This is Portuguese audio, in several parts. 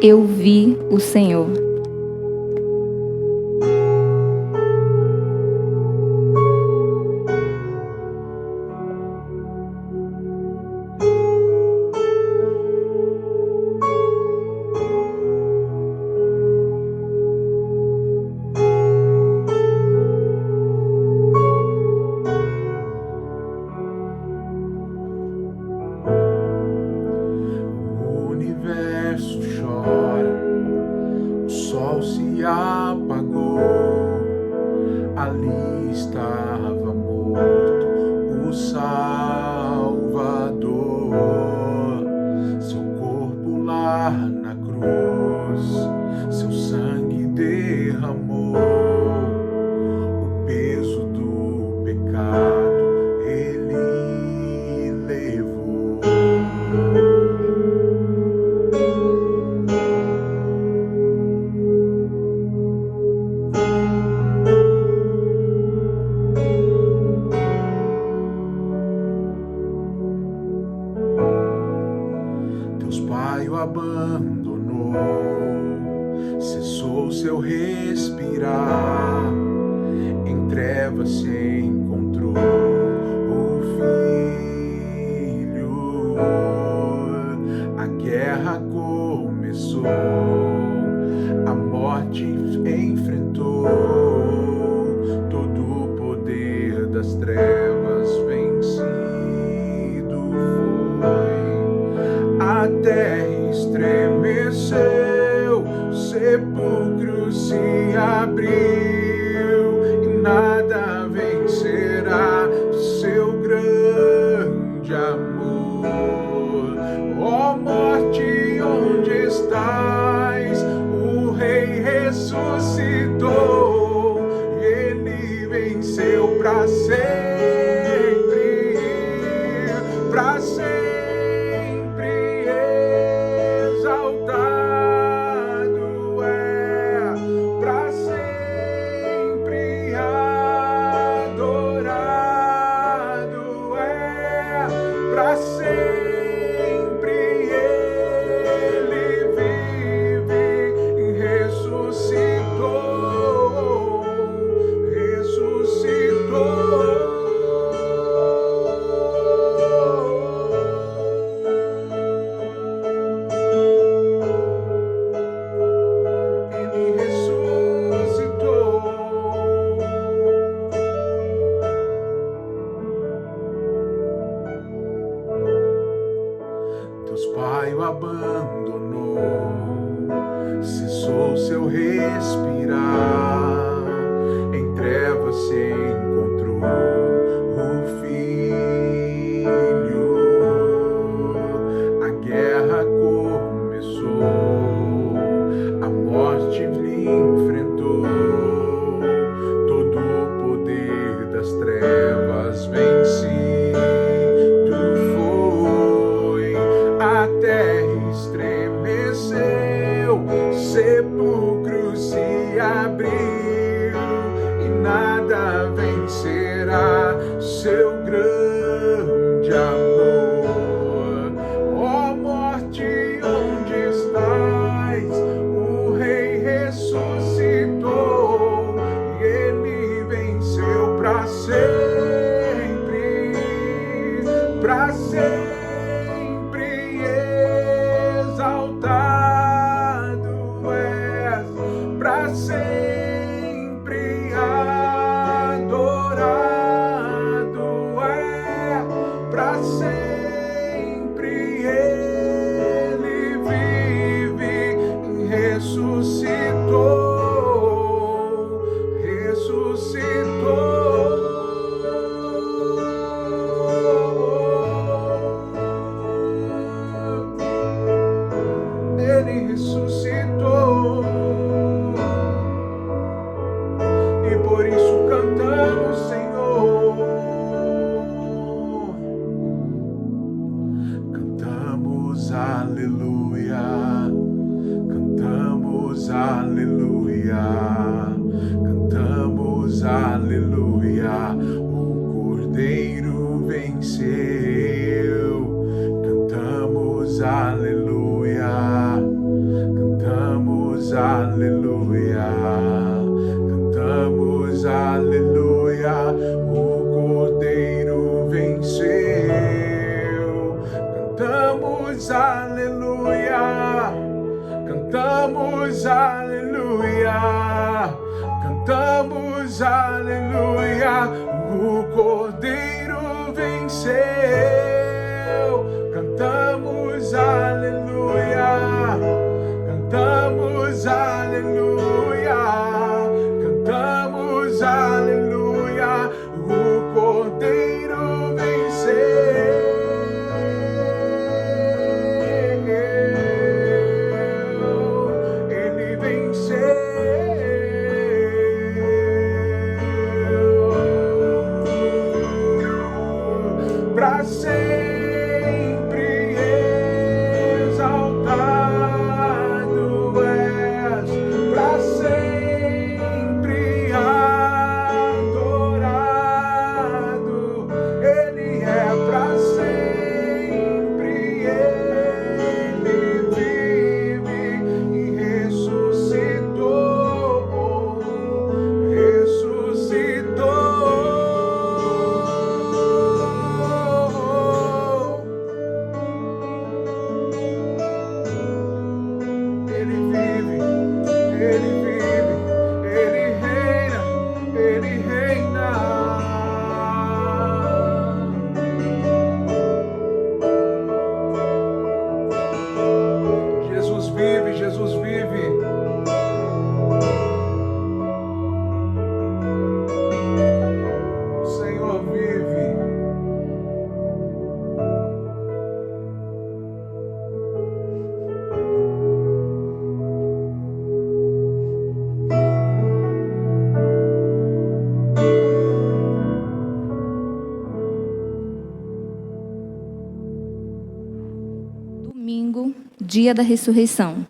eu vi o Senhor. O universo chora, o sol se apagou, ali estava morto o Salvador. Seu corpo lá na cruz, seu sangue derramou, o peso do pecado ele levou. Deus Pai o abandonou, cessou seu respirar, em trevas se encontrou o Filho. A guerra começou, a morte enfrentou, todo o poder das trevas vencido foi. A terra estremeceu, o sepulcro se abriu, e nada vencerá seu grande amor. Ó morte, onde estás? O Rei ressuscitou, ele venceu para sempre, para sempre. Exaltado é, para sempre adorado é, para sempre ele vive e ressuscitou, ressuscitou. Deus Pai o abandonou, cessou seu respirar, em trevas se encontrou o Filho. A guerra começou, a morte lhe enfrentou, todo o poder das trevas vencido foi. A terra estremeceu, sepulcro se abriu, e nada vencerá seu grande amor. Ó morte, onde estás? O Rei ressuscitou, e ele venceu para sempre, para sempre. Exaltado és, para sempre adorado é, para sempre ele vive e ressuscitou, ressuscitou. Ele ressuscitou, e por isso cantamos, Senhor. Cantamos aleluia, cantamos aleluia, cantamos aleluia. O Cordeiro venceu, cantamos aleluia, cantamos cantamos aleluia, cantamos aleluia, cantamos aleluia, o Cordeiro venceu, cantamos aleluia, cantamos aleluia, cantamos aleluia, o Cordeiro venceu. Para sempre exaltado és, para sempre adorado, Ele é para sempre, Ele vive e ressuscitou, Jesus vive. O Senhor vive. Domingo, dia da ressurreição.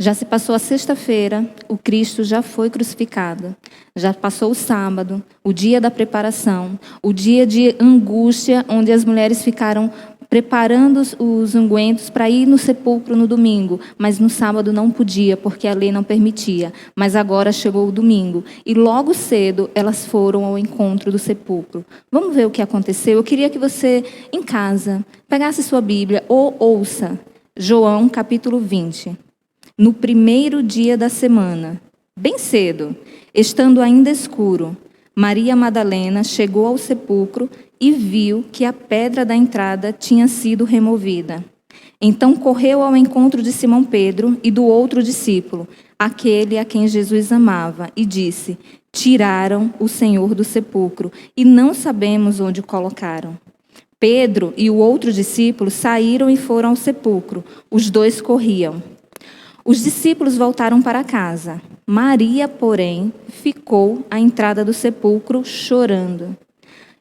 Já se passou a sexta-feira, o Cristo já foi crucificado. Já passou o sábado, o dia da preparação, o dia de angústia, onde as mulheres ficaram preparando os ungüentos para ir no sepulcro no domingo, mas no sábado não podia, porque a lei não permitia. Mas agora chegou o domingo, e logo cedo elas foram ao encontro do sepulcro. Vamos ver o que aconteceu? Eu queria que você, em casa, pegasse sua Bíblia ou ouça João capítulo 20. No primeiro dia da semana, bem cedo, estando ainda escuro, Maria Madalena chegou ao sepulcro e viu que a pedra da entrada tinha sido removida. Então correu ao encontro de Simão Pedro e do outro discípulo, aquele a quem Jesus amava, e disse: tiraram o Senhor do sepulcro e não sabemos onde o colocaram. Pedro e o outro discípulo saíram e foram ao sepulcro. Os dois corriam. Os discípulos voltaram para casa. Maria, porém, ficou à entrada do sepulcro chorando.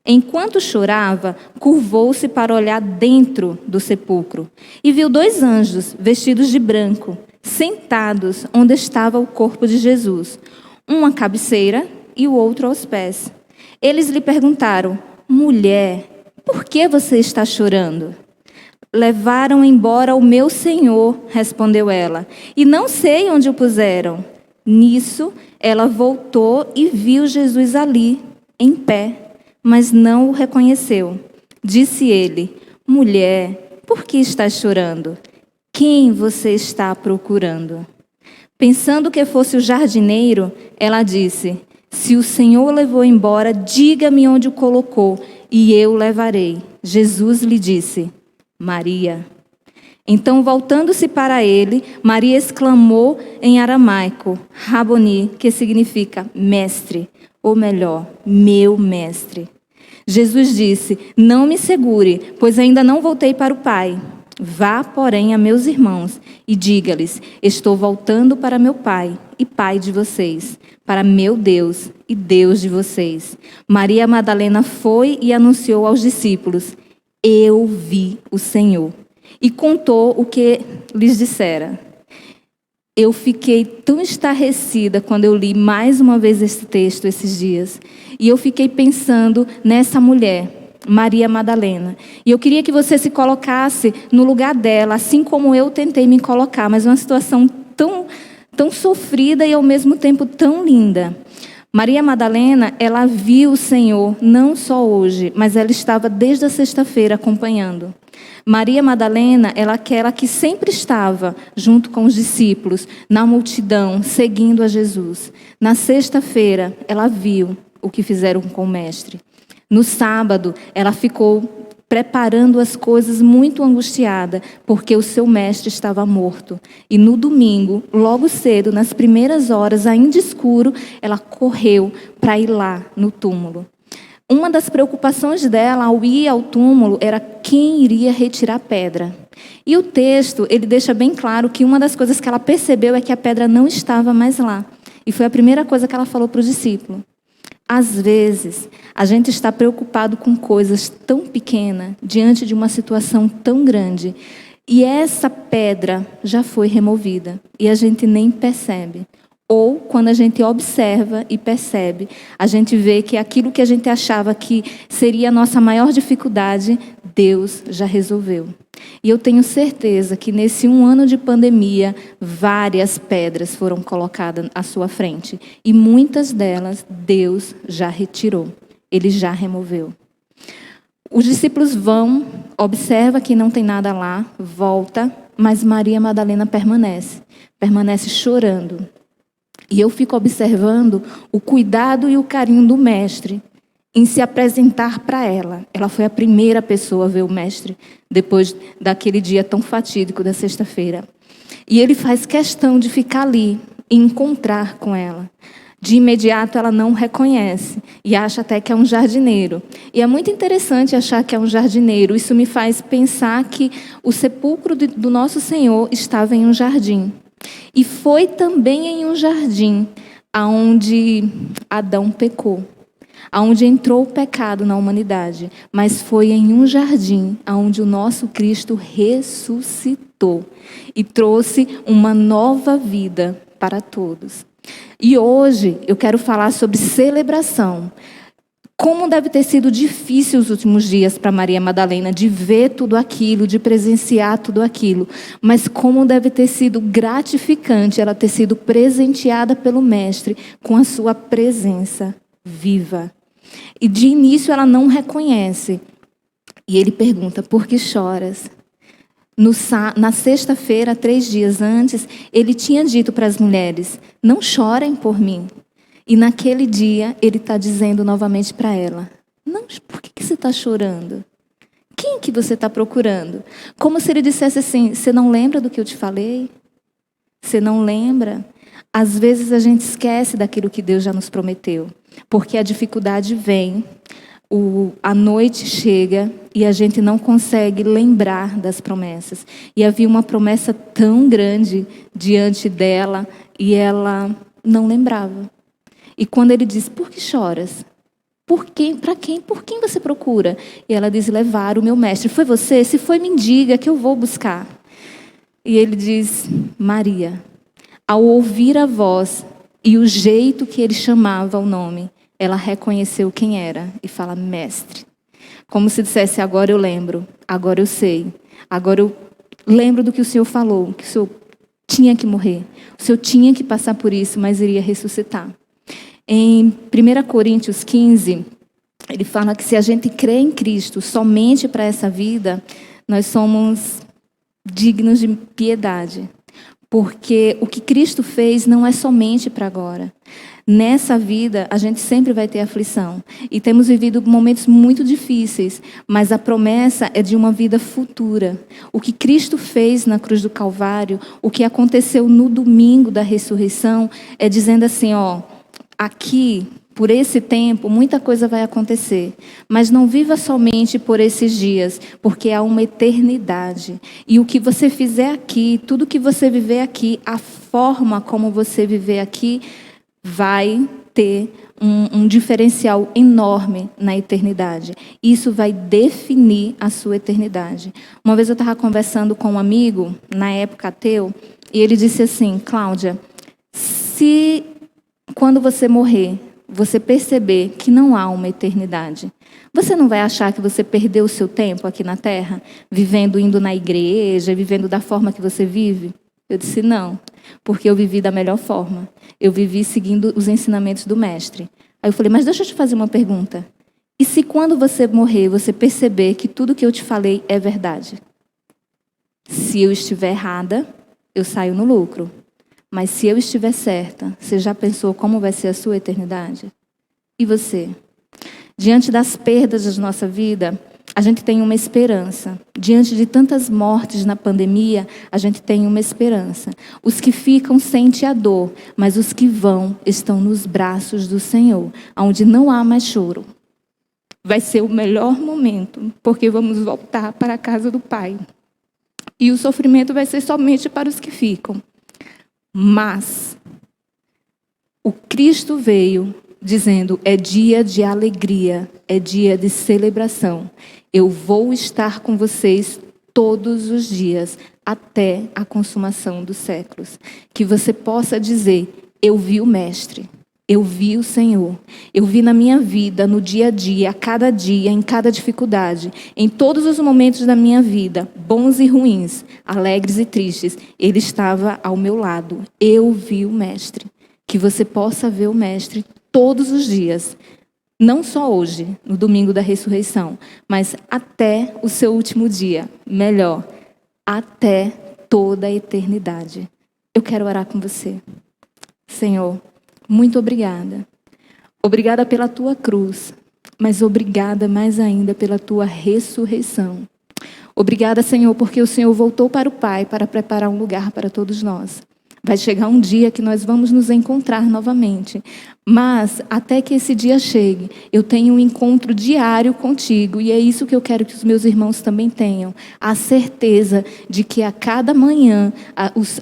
Enquanto chorava, curvou-se para olhar dentro do sepulcro e viu 2 anjos vestidos de branco, sentados onde estava o corpo de Jesus, um à cabeceira e o outro aos pés. Eles lhe perguntaram: mulher, por que você está chorando? Levaram embora o meu Senhor, respondeu ela, e não sei onde o puseram. Nisso, ela voltou e viu Jesus ali, em pé, mas não o reconheceu. Disse ele: mulher, por que estás chorando? Quem você está procurando? Pensando que fosse o jardineiro, ela disse: se o Senhor o levou embora, diga-me onde o colocou, e eu o levarei. Jesus lhe disse: Maria. Então, voltando-se para ele, Maria exclamou em aramaico, Raboni, que significa mestre, ou melhor, meu mestre. Jesus disse: não me segure, pois ainda não voltei para o Pai. Vá, porém, a meus irmãos e diga-lhes: estou voltando para meu Pai e Pai de vocês, para meu Deus e Deus de vocês. Maria Madalena foi e anunciou aos discípulos: eu vi o Senhor. E contou o que lhes dissera. Eu fiquei tão estarrecida quando eu li mais uma vez esse texto esses dias. E eu fiquei pensando nessa mulher, Maria Madalena. E eu queria que você se colocasse no lugar dela, assim como eu tentei me colocar, mas uma situação tão sofrida e ao mesmo tempo tão linda. Maria Madalena, ela viu o Senhor não só hoje, mas ela estava desde a sexta-feira acompanhando. Maria Madalena, ela é aquela que sempre estava junto com os discípulos, na multidão, seguindo a Jesus. Na sexta-feira, ela viu o que fizeram com o mestre. No sábado, ela ficou preparando as coisas muito angustiada, porque o seu mestre estava morto. E no domingo, logo cedo, nas primeiras horas, ainda escuro, ela correu para ir lá no túmulo. Uma das preocupações dela ao ir ao túmulo era quem iria retirar a pedra. E o texto, ele deixa bem claro que uma das coisas que ela percebeu é que a pedra não estava mais lá. E foi a primeira coisa que ela falou para o discípulo. Às vezes, a gente está preocupado com coisas tão pequenas, diante de uma situação tão grande, e essa pedra já foi removida, e a gente nem percebe. Ou, quando a gente observa e percebe, a gente vê que aquilo que a gente achava que seria a nossa maior dificuldade, Deus já resolveu. E eu tenho certeza que nesse 1 ano de pandemia, várias pedras foram colocadas à sua frente. E muitas delas, Deus já retirou. Ele já removeu. Os discípulos vão, observa que não tem nada lá, volta, mas Maria Madalena permanece chorando. E eu fico observando o cuidado e o carinho do mestre em se apresentar para ela. Ela foi a primeira pessoa a ver o mestre depois daquele dia tão fatídico da sexta-feira. E ele faz questão de ficar ali e encontrar com ela. De imediato ela não reconhece e acha até que é um jardineiro. E é muito interessante achar que é um jardineiro. Isso me faz pensar que o sepulcro do nosso Senhor estava em um jardim. E foi também em um jardim aonde Adão pecou, aonde entrou o pecado na humanidade, mas foi em um jardim aonde o nosso Cristo ressuscitou e trouxe uma nova vida para todos. E hoje eu quero falar sobre celebração. Como deve ter sido difícil os últimos dias para Maria Madalena de ver tudo aquilo, de presenciar tudo aquilo. Mas como deve ter sido gratificante ela ter sido presenteada pelo Mestre com a sua presença viva. E de início ela não reconhece. E ele pergunta, por que choras? Na sexta-feira, 3 dias antes, ele tinha dito para as mulheres, não chorem por mim. E naquele dia, ele está dizendo novamente para ela, não, por que você está chorando? Quem que você está procurando? Como se ele dissesse assim, você não lembra do que eu te falei? Você não lembra? Às vezes a gente esquece daquilo que Deus já nos prometeu. Porque a dificuldade vem, a noite chega e a gente não consegue lembrar das promessas. E havia uma promessa tão grande diante dela e ela não lembrava. E quando ele diz, por que choras? Por quem? Para quem? Por quem você procura? E ela diz, levar o meu mestre. Foi você? Se foi, me diga que eu vou buscar. E ele diz, Maria. Ao ouvir a voz e o jeito que ele chamava o nome, ela reconheceu quem era e fala, mestre. Como se dissesse, agora eu lembro, agora eu sei. Agora eu lembro do que o Senhor falou, que o Senhor tinha que morrer. O Senhor tinha que passar por isso, mas iria ressuscitar. Em 1 Coríntios 15, ele fala que se a gente crê em Cristo somente para essa vida, nós somos dignos de piedade. Porque o que Cristo fez não é somente para agora. Nessa vida, a gente sempre vai ter aflição. E temos vivido momentos muito difíceis, mas a promessa é de uma vida futura. O que Cristo fez na cruz do Calvário, o que aconteceu no domingo da ressurreição, é dizendo assim, aqui, por esse tempo, muita coisa vai acontecer. Mas não viva somente por esses dias, porque há uma eternidade. E o que você fizer aqui, tudo que você viver aqui, a forma como você viver aqui, vai ter um diferencial enorme na eternidade. Isso vai definir a sua eternidade. Uma vez eu estava conversando com um amigo, na época ateu, e ele disse assim, Cláudia, se quando você morrer, você perceber que não há uma eternidade, você não vai achar que você perdeu o seu tempo aqui na Terra, vivendo, indo na igreja, vivendo da forma que você vive? Eu disse, não. porque eu vivi da melhor forma. Eu vivi seguindo os ensinamentos do Mestre. Aí eu falei, mas deixa eu te fazer uma pergunta. E se quando você morrer, você perceber que tudo que eu te falei é verdade? Se eu estiver errada, eu saio no lucro. Mas se eu estiver certa, você já pensou como vai ser a sua eternidade? E você? Diante das perdas da nossa vida, a gente tem uma esperança. Diante de tantas mortes na pandemia, a gente tem uma esperança. Os que ficam sentem a dor, mas os que vão estão nos braços do Senhor, onde não há mais choro. Vai ser o melhor momento, porque vamos voltar para a casa do Pai. E o sofrimento vai ser somente para os que ficam. Mas o Cristo veio dizendo, é dia de alegria, é dia de celebração. Eu vou estar com vocês todos os dias, até a consumação dos séculos. Que você possa dizer, eu vi o Mestre, eu vi o Senhor, eu vi na minha vida, no dia a dia, em cada dificuldade, em todos os momentos da minha vida, bons e ruins, alegres e tristes, Ele estava ao meu lado. Eu vi o Mestre. Que você possa ver o Mestre todos os dias, não só hoje, no domingo da ressurreição, mas até o seu último dia, melhor, até toda a eternidade. Eu quero orar com você. Senhor, muito obrigada. Obrigada pela tua cruz, mas obrigada mais ainda pela tua ressurreição. Obrigada, Senhor, porque o Senhor voltou para o Pai para preparar um lugar para todos nós. Vai chegar um dia que nós vamos nos encontrar novamente. Mas, até que esse dia chegue, eu tenho um encontro diário contigo. E é isso que eu quero que os meus irmãos também tenham. A certeza de que a cada manhã,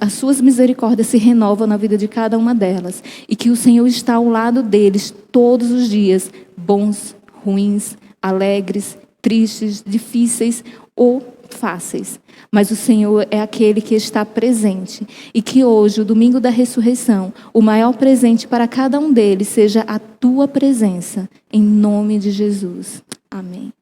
as suas misericórdias se renovam na vida de cada uma delas. E que o Senhor está ao lado deles todos os dias. Bons, ruins, alegres, tristes, difíceis ou fáceis, mas o Senhor é aquele que está presente, e que hoje, o domingo da ressurreição, o maior presente para cada um deles seja a tua presença, em nome de Jesus. Amém.